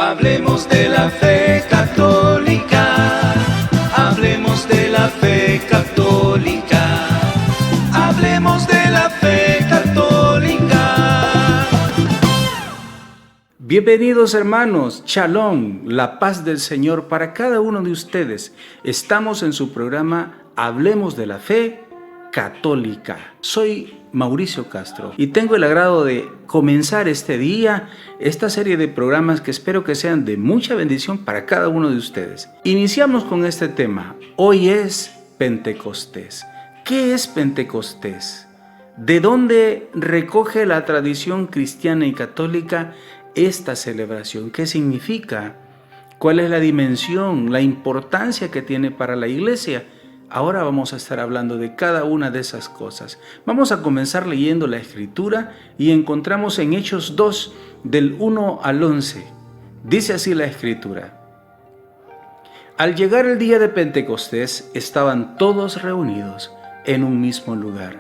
Hablemos de la fe católica, hablemos de la fe católica, hablemos de la fe católica. Bienvenidos hermanos, Shalom, la paz del Señor para cada uno de ustedes. Estamos en su programa Hablemos de la Fe Católica. Soy Mauricio Castro y tengo el agrado de comenzar este día, esta serie de programas que espero que sean de mucha bendición para cada uno de ustedes. Iniciamos con este tema. Hoy es Pentecostés. ¿Qué es Pentecostés? ¿De dónde recoge la tradición cristiana y católica esta celebración? ¿Qué significa? ¿Cuál es la dimensión, la importancia que tiene para la iglesia? Ahora vamos a estar hablando de cada una de esas cosas. Vamos a comenzar leyendo la Escritura y encontramos en Hechos 2, del 1 al 11. Dice así la Escritura. Al llegar el día de Pentecostés, estaban todos reunidos en un mismo lugar.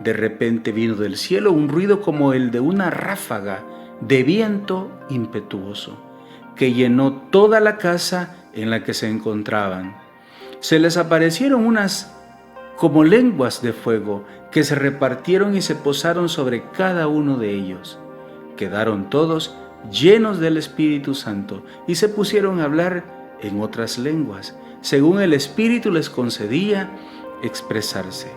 De repente vino del cielo un ruido como el de una ráfaga de viento impetuoso, que llenó toda la casa en la que se encontraban. Se les aparecieron unas como lenguas de fuego que se repartieron y se posaron sobre cada uno de ellos. Quedaron todos llenos del Espíritu Santo y se pusieron a hablar en otras lenguas, según el Espíritu les concedía expresarse.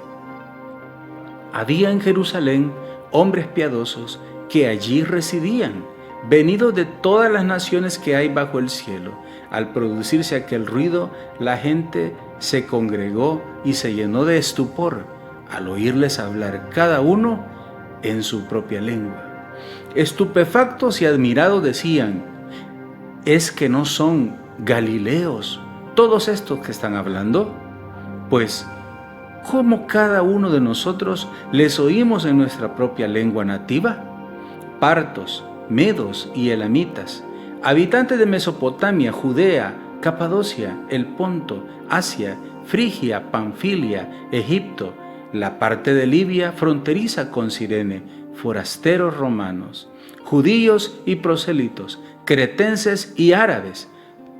Había en Jerusalén hombres piadosos que allí residían, venidos de todas las naciones que hay bajo el cielo. Al producirse aquel ruido, la gente se congregó y se llenó de estupor al oírles hablar cada uno en su propia lengua. Estupefactos y admirados decían: ¿es que no son galileos todos estos que están hablando? Pues, ¿cómo cada uno de nosotros les oímos en nuestra propia lengua nativa? Partos, medos y elamitas, habitantes de Mesopotamia, Judea, Capadocia, el Ponto, Asia, Frigia, Panfilia, Egipto, la parte de Libia fronteriza con Cirene, forasteros romanos, judíos y prosélitos, cretenses y árabes,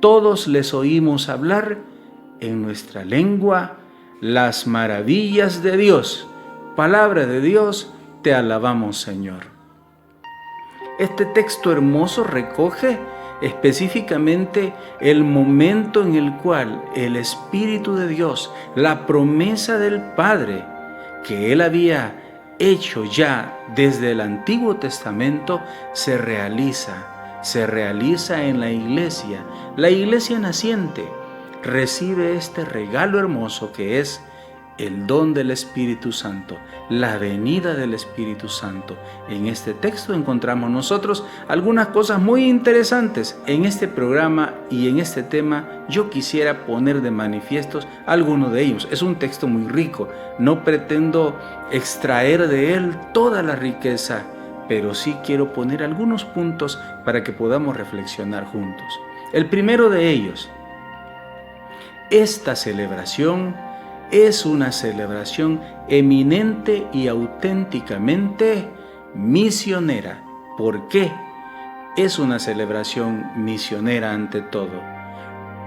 todos les oímos hablar en nuestra lengua las maravillas de Dios. Palabra de Dios, te alabamos, Señor. Este texto hermoso recoge específicamente el momento en el cual el Espíritu de Dios, la promesa del Padre que Él había hecho ya desde el Antiguo Testamento, se realiza en la iglesia naciente. Recibe este regalo hermoso que es el don del Espíritu Santo, la venida del Espíritu Santo. En este texto encontramos nosotros algunas cosas muy interesantes. En este programa y en este tema yo quisiera poner de manifiestos algunos de ellos. Es un texto muy rico, no pretendo extraer de él toda la riqueza, pero sí quiero poner algunos puntos para que podamos reflexionar juntos. El primero de ellos, esta celebración es una celebración eminente y auténticamente misionera. ¿Por qué? Es una celebración misionera ante todo,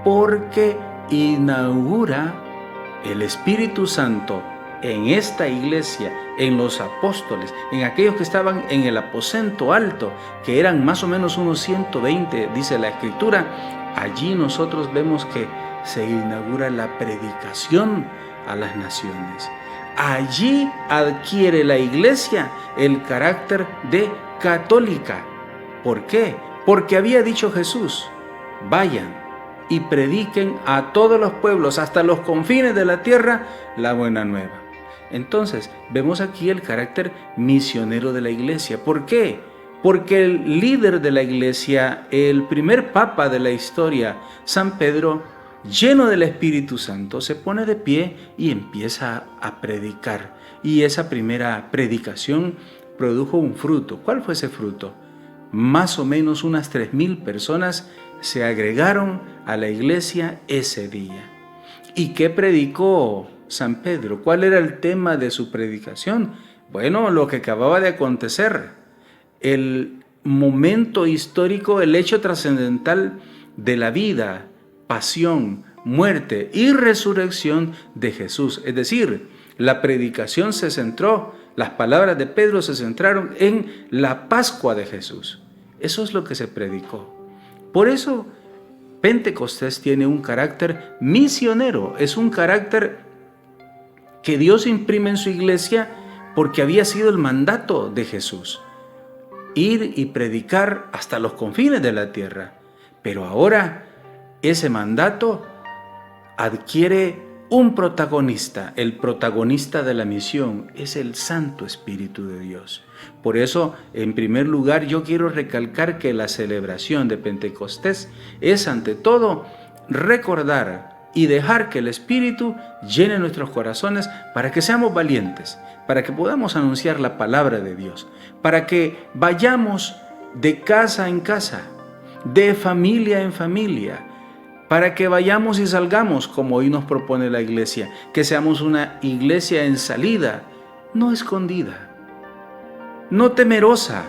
porque inaugura el Espíritu Santo en esta iglesia, en los apóstoles, en aquellos que estaban en el aposento alto, que eran más o menos unos 120, dice la Escritura. Allí nosotros vemos que se inaugura la predicación a las naciones. Allí adquiere la iglesia el carácter de católica. ¿Por qué? Porque había dicho Jesús: vayan y prediquen a todos los pueblos, hasta los confines de la tierra, la buena nueva. Entonces, vemos aquí el carácter misionero de la iglesia. ¿Por qué? Porque el líder de la iglesia, el primer papa de la historia, San Pedro, lleno del Espíritu Santo, se pone de pie y empieza a predicar. Y esa primera predicación produjo un fruto. ¿Cuál fue ese fruto? Más o menos unas 3,000 personas se agregaron a la iglesia ese día. ¿Y qué predicó San Pedro? ¿Cuál era el tema de su predicación? Bueno, lo que acababa de acontecer. El momento histórico, el hecho trascendental de la vida, pasión, muerte y resurrección de Jesús. Es decir, la predicación se centró, las palabras de Pedro se centraron en la Pascua de Jesús. Eso es lo que se predicó. Por eso Pentecostés tiene un carácter misionero, es un carácter que Dios imprime en su iglesia porque había sido el mandato de Jesús. Ir y predicar hasta los confines de la tierra. Pero ahora ese mandato adquiere un protagonista. El protagonista de la misión es el Santo Espíritu de Dios. Por eso, en primer lugar, yo quiero recalcar que la celebración de Pentecostés es ante todo recordar y dejar que el Espíritu llene nuestros corazones para que seamos valientes, para que podamos anunciar la palabra de Dios, para que vayamos de casa en casa, de familia en familia, para que vayamos y salgamos como hoy nos propone la iglesia, que seamos una iglesia en salida, no escondida, no temerosa,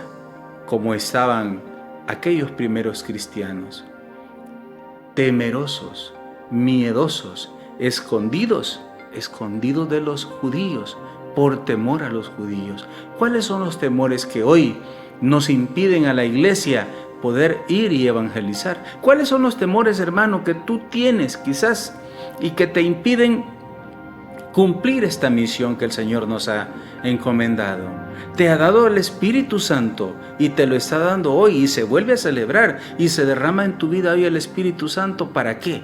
como estaban aquellos primeros cristianos, temerosos, miedosos, escondidos de los judíos, por temor a los judíos. ¿Cuáles son los temores que hoy nos impiden a la iglesia poder ir y evangelizar? ¿Cuáles son los temores, hermano, que tú tienes quizás y que te impiden cumplir esta misión que el Señor nos ha encomendado? Te ha dado el Espíritu Santo y te lo está dando hoy y se vuelve a celebrar y se derrama en tu vida hoy el Espíritu Santo. ¿Para qué?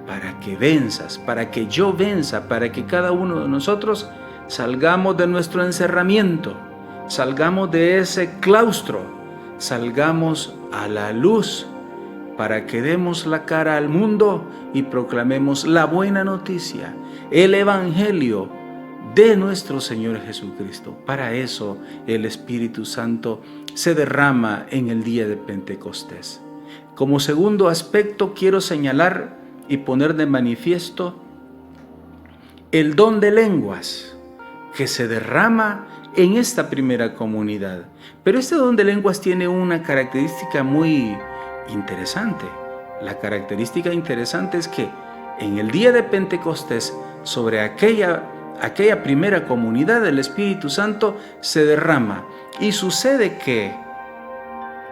Para que venzas, para que yo venza, para que cada uno de nosotros salgamos de nuestro encerramiento, salgamos de ese claustro, salgamos a la luz, para que demos la cara al mundo y proclamemos la buena noticia, el Evangelio de nuestro Señor Jesucristo. Para eso el Espíritu Santo se derrama en el día de Pentecostés. Como segundo aspecto, quiero señalar y poner de manifiesto el don de lenguas que se derrama en esta primera comunidad. Pero este don de lenguas tiene una característica muy interesante. La característica interesante es que en el día de Pentecostés, sobre aquella primera comunidad, el Espíritu Santo se derrama y sucede que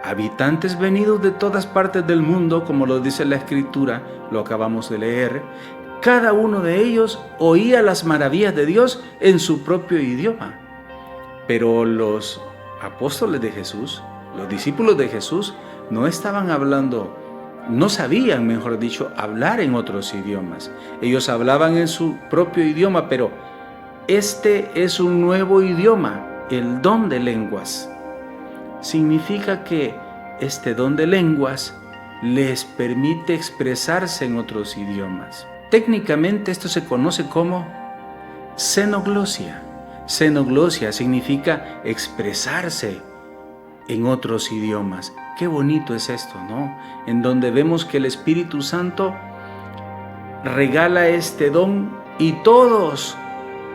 habitantes venidos de todas partes del mundo, como lo dice la Escritura, lo acabamos de leer, cada uno de ellos oía las maravillas de Dios en su propio idioma. Pero los apóstoles de Jesús, los discípulos de Jesús, no estaban hablando, no sabían, mejor dicho, hablar en otros idiomas. Ellos hablaban en su propio idioma, pero este es un nuevo idioma, el don de lenguas. Significa que este don de lenguas les permite expresarse en otros idiomas. Técnicamente esto se conoce como xenoglosia. Xenoglosia significa expresarse en otros idiomas. Qué bonito es esto, ¿no? En donde vemos que el Espíritu Santo regala este don y todos,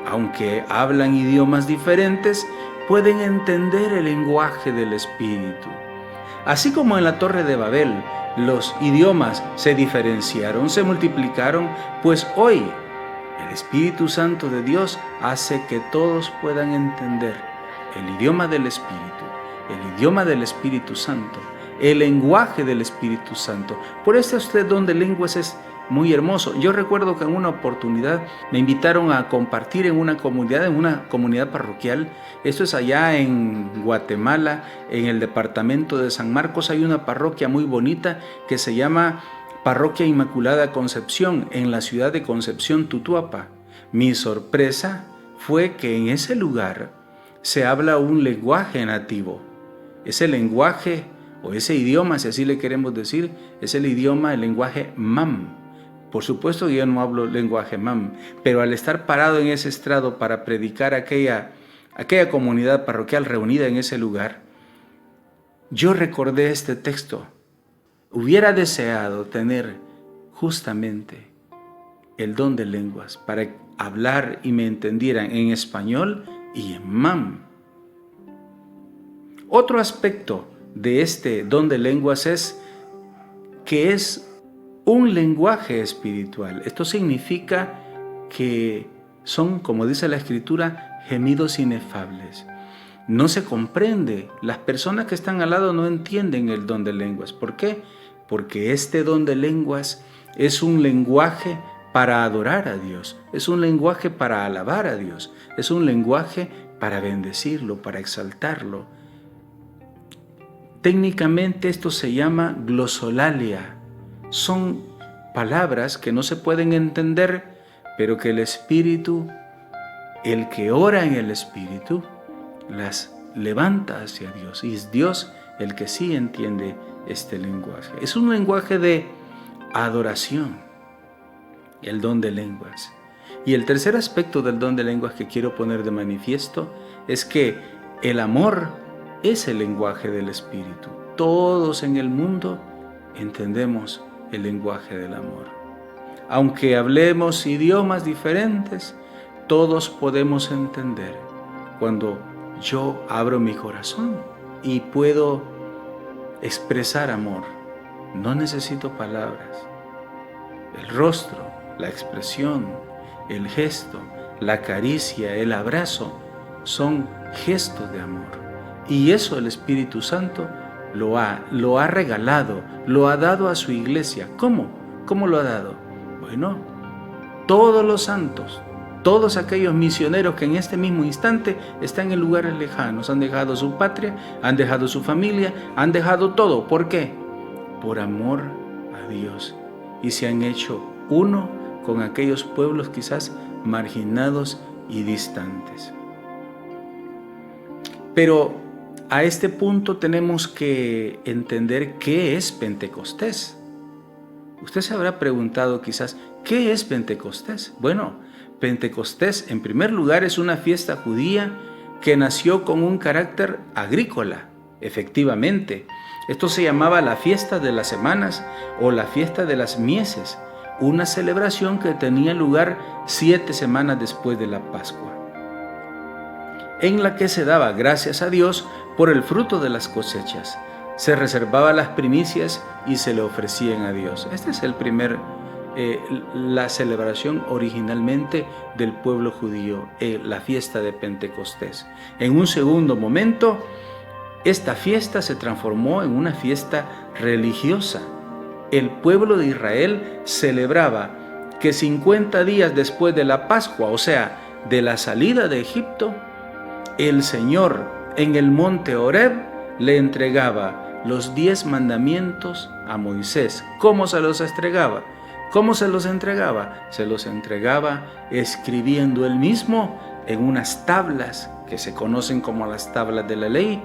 aunque hablan idiomas diferentes, pueden entender el lenguaje del Espíritu. Así como en la Torre de Babel, los idiomas se diferenciaron, se multiplicaron, pues hoy el Espíritu Santo de Dios hace que todos puedan entender el idioma del Espíritu, el idioma del Espíritu Santo, el lenguaje del Espíritu Santo. Por eso este don de lenguas es muy hermoso. Yo recuerdo que en una oportunidad me invitaron a compartir en una comunidad parroquial. Esto es allá en Guatemala, en el departamento de San Marcos. Hay una parroquia muy bonita que se llama Parroquia Inmaculada Concepción, en la ciudad de Concepción, Tutuapa. Mi sorpresa fue que en ese lugar se habla un lenguaje nativo. Ese lenguaje o ese idioma, si así le queremos decir, es el idioma, el lenguaje mam. Por supuesto que yo no hablo lenguaje mam, pero al estar parado en ese estrado para predicar a aquella comunidad parroquial reunida en ese lugar, yo recordé este texto. Hubiera deseado tener justamente el don de lenguas para hablar y me entendieran en español y en mam. Otro aspecto de este don de lenguas es que es un lenguaje espiritual. Esto significa que son, como dice la Escritura, gemidos inefables. No se comprende. Las personas que están al lado no entienden el don de lenguas. ¿Por qué? Porque este don de lenguas es un lenguaje para adorar a Dios, es un lenguaje para alabar a Dios, es un lenguaje para bendecirlo, para exaltarlo. Técnicamente esto se llama glosolalia. Son palabras que no se pueden entender, pero que el Espíritu, el que ora en el Espíritu, las levanta hacia Dios. Y es Dios el que sí entiende este lenguaje. Es un lenguaje de adoración, el don de lenguas. Y el tercer aspecto del don de lenguas que quiero poner de manifiesto es que el amor es el lenguaje del Espíritu. Todos en el mundo entendemos el lenguaje del amor. Aunque hablemos idiomas diferentes, todos podemos entender cuando yo abro mi corazón y puedo expresar amor. No necesito palabras. El rostro, la expresión, el gesto, la caricia, el abrazo son gestos de amor. Y eso el Espíritu Santo lo ha regalado, lo ha dado a su iglesia. ¿Cómo? ¿Cómo lo ha dado? Bueno, todos los santos, todos aquellos misioneros que en este mismo instante están en lugares lejanos, han dejado su patria, han dejado su familia, han dejado todo. ¿Por qué? Por amor a Dios. Y se han hecho uno con aquellos pueblos quizás marginados y distantes. Pero a este punto tenemos que entender qué es Pentecostés. Usted se habrá preguntado quizás, ¿qué es Pentecostés? Bueno, Pentecostés en primer lugar es una fiesta judía que nació con un carácter agrícola, efectivamente. Esto se llamaba la fiesta de las semanas o la fiesta de las mieses, una celebración que tenía lugar 7 semanas después de la Pascua, en la que se daba gracias a Dios por el fruto de las cosechas. Se reservaba las primicias y se le ofrecían a Dios. Este es la celebración originalmente del pueblo judío, la fiesta de Pentecostés. En un segundo momento, esta fiesta se transformó en una fiesta religiosa. El pueblo de Israel celebraba que 50 días después de la Pascua, o sea, de la salida de Egipto, el Señor en el monte Horeb le entregaba los 10 mandamientos a Moisés. ¿Cómo se los entregaba? ¿Cómo se los entregaba? Se los entregaba escribiendo él mismo en unas tablas que se conocen como las tablas de la ley,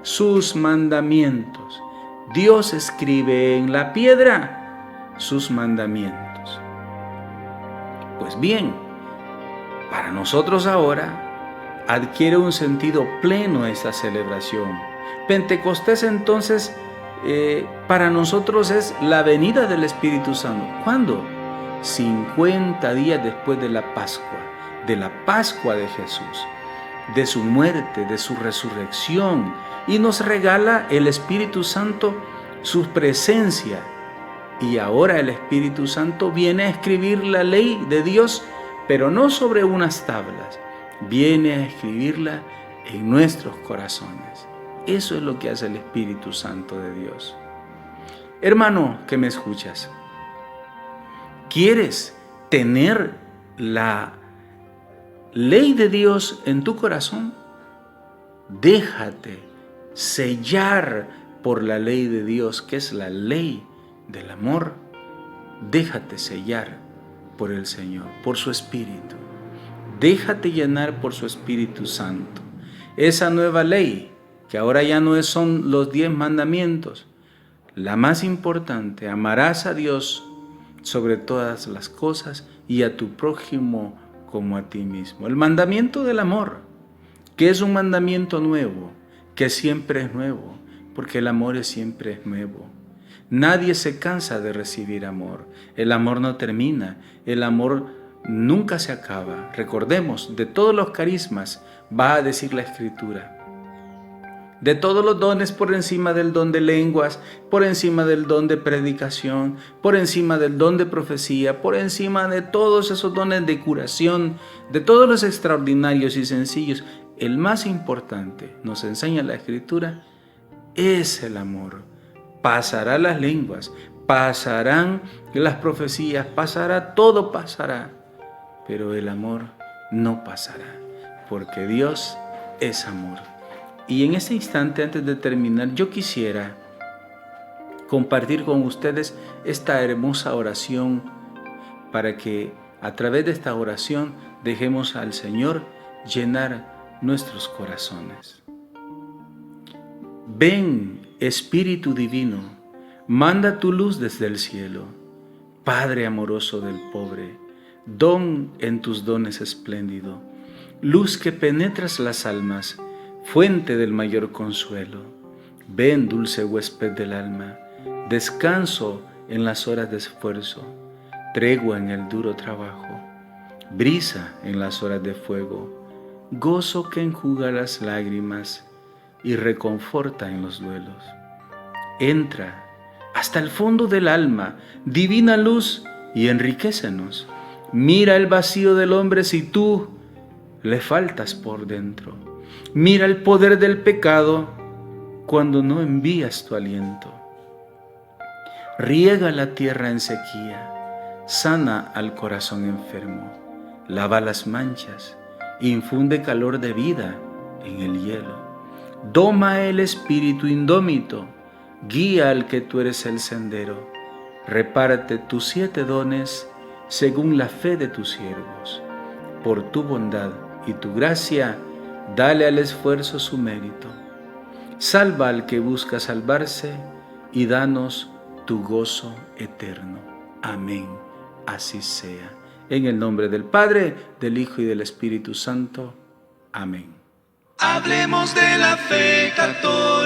sus mandamientos. Dios escribe en la piedra sus mandamientos. Pues bien, para nosotros ahora adquiere un sentido pleno esta celebración. Pentecostés entonces para nosotros es la venida del Espíritu Santo. ¿Cuándo? 50 días después de la Pascua de Jesús, de su muerte, de su resurrección, y nos regala el Espíritu Santo su presencia. Y ahora el Espíritu Santo viene a escribir la ley de Dios, pero no sobre unas tablas, viene a escribirla en nuestros corazones. Eso es lo que hace el Espíritu Santo de Dios. Hermano que me escuchas, ¿quieres tener la ley de Dios en tu corazón? Déjate sellar por la ley de Dios, que es la ley del amor. Déjate sellar por el Señor, por su Espíritu. Déjate llenar por su Espíritu Santo. Esa nueva ley, que ahora ya no son los 10 mandamientos, la más importante: amarás a Dios sobre todas las cosas y a tu prójimo como a ti mismo. El mandamiento del amor, que es un mandamiento nuevo, que siempre es nuevo, porque el amor siempre es nuevo. Nadie se cansa de recibir amor. El amor no termina, el amor nunca se acaba. Recordemos, de todos los carismas va a decir la Escritura: de todos los dones, por encima del don de lenguas, por encima del don de predicación, por encima del don de profecía, por encima de todos esos dones de curación, de todos los extraordinarios y sencillos. El más importante, nos enseña la Escritura, es el amor. Pasarán las lenguas, pasarán las profecías, todo pasará, pero el amor no pasará, porque Dios es amor. Y en este instante, antes de terminar, yo quisiera compartir con ustedes esta hermosa oración para que a través de esta oración dejemos al Señor llenar nuestros corazones. Ven, Espíritu Divino, manda tu luz desde el cielo, Padre amoroso del pobre, don en tus dones espléndido, luz que penetras las almas, fuente del mayor consuelo. Ven, dulce huésped del alma, descanso en las horas de esfuerzo, tregua en el duro trabajo, brisa en las horas de fuego, gozo que enjuga las lágrimas y reconforta en los duelos. Entra hasta el fondo del alma, divina luz, y enriquécenos. Mira el vacío del hombre si tú le faltas por dentro. Mira el poder del pecado cuando no envías tu aliento. Riega la tierra en sequía, sana al corazón enfermo, lava las manchas, infunde calor de vida en el hielo. Doma el espíritu indómito, guía al que tú eres el sendero. Reparte tus 7 dones según la fe de tus siervos. Por tu bondad y tu gracia, dale al esfuerzo su mérito. Salva al que busca salvarse y danos tu gozo eterno. Amén. Así sea. En el nombre del Padre, del Hijo y del Espíritu Santo. Amén. Hablemos de la fe católica.